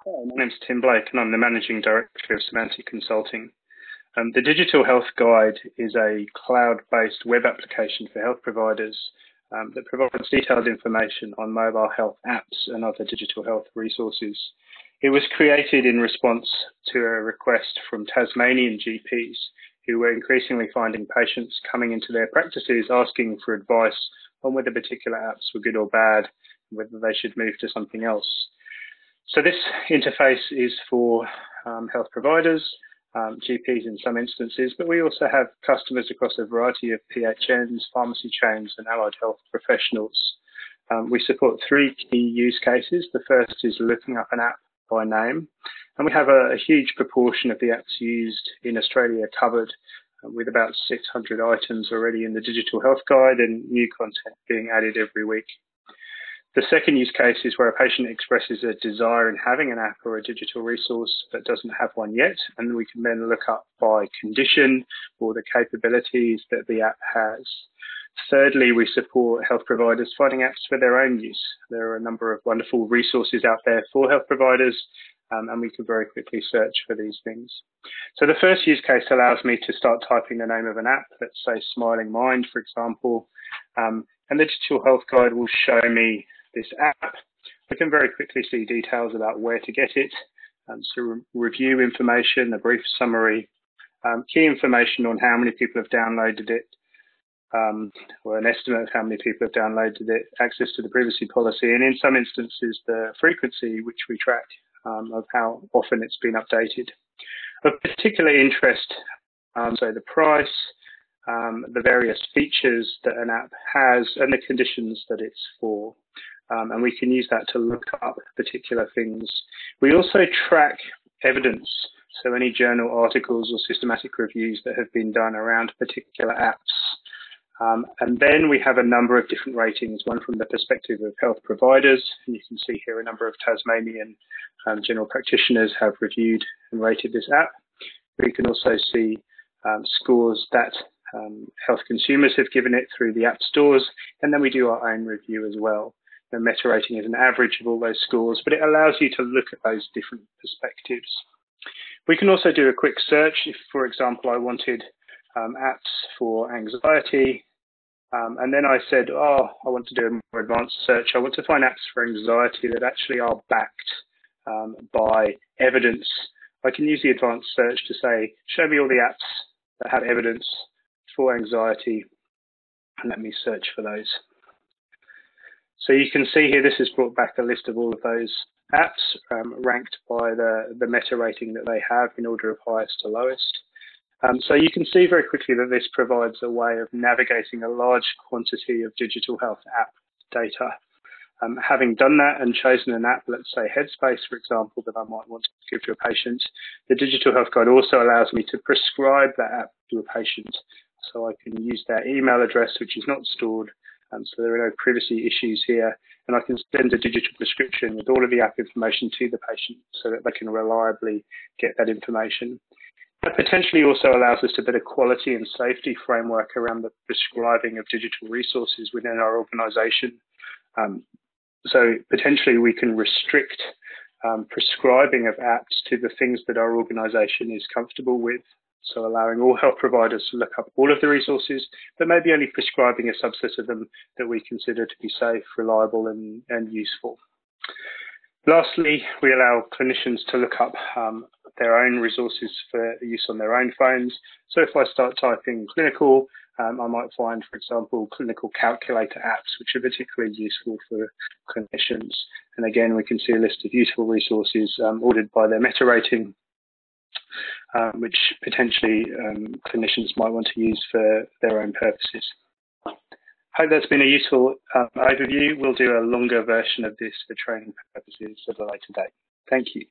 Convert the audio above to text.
My name's Tim Blake and I'm the Managing Director of Semantic Consulting. The Digital Health Guide is a cloud-based web application for health providers that provides detailed information on mobile health apps and other digital health resources. It was created in response to a request from Tasmanian GPs who were increasingly finding patients coming into their practices asking for advice on whether particular apps were good or bad, and whether they should move to something else. So this interface is for health providers, GPs in some instances, but we also have customers across a variety of PHNs, pharmacy chains and allied health professionals. We support three key use cases. The first is looking up an app by name, and we have a huge proportion of the apps used in Australia covered, with about 600 items already in the Digital Health Guide and new content being added every week. The second use case is where a patient expresses a desire in having an app or a digital resource but doesn't have one yet, and we can then look up by condition or the capabilities that the app has. Thirdly, we support health providers finding apps for their own use. There are a number of wonderful resources out there for health providers, and we can very quickly search for these things. So the first use case allows me to start typing the name of an app, let's say Smiling Mind, for example, and the Digital Health Guide will show me this app. I can very quickly see details about where to get it, so review information, a brief summary, key information on how many people have downloaded it, or an estimate of how many people have downloaded it, access to the privacy policy, and in some instances the frequency which we track of how often it's been updated. Of particular interest, so the price, the various features that an app has and the conditions that it's for. And we can use that to look up particular things. We also track evidence, so any journal articles or systematic reviews that have been done around particular apps. And then we have a number of different ratings, one from the perspective of health providers, and you can see here a number of Tasmanian general practitioners have reviewed and rated this app. We can also see scores that health consumers have given it through the app stores, and then we do our own review as well. The meta rating is an average of all those scores, but it allows you to look at those different perspectives. We can also do a quick search if, for example, I wanted apps for anxiety, and then I said, I want to do a more advanced search. I want to find apps for anxiety that actually are backed by evidence. I can use the advanced search to say, show me all the apps that have evidence for anxiety, and let me search for those. So you can see here, this has brought back a list of all of those apps ranked by the meta rating that they have in order of highest to lowest. So you can see very quickly that this provides a way of navigating a large quantity of digital health app data. Having done that and chosen an app, let's say Headspace, for example, that I might want to give to a patient, the Digital Health Guide also allows me to prescribe that app to a patient. So I can use their email address, which is not stored, so there are no privacy issues here, and I can send a digital prescription with all of the app information to the patient so that they can reliably get that information. That potentially also allows us to build a quality and safety framework around the prescribing of digital resources within our organisation. So potentially we can restrict prescribing of apps to the things that our organisation is comfortable with. So allowing all health providers to look up all of the resources, but maybe only prescribing a subset of them that we consider to be safe, reliable and useful. Lastly, we allow clinicians to look up their own resources for use on their own phones. So if I start typing clinical, I might find, for example, clinical calculator apps, which are particularly useful for clinicians. And again, we can see a list of useful resources ordered by their meta rating, which potentially clinicians might want to use for their own purposes. Hope that's been a useful overview. We'll do a longer version of this for training purposes at a later date. Thank you.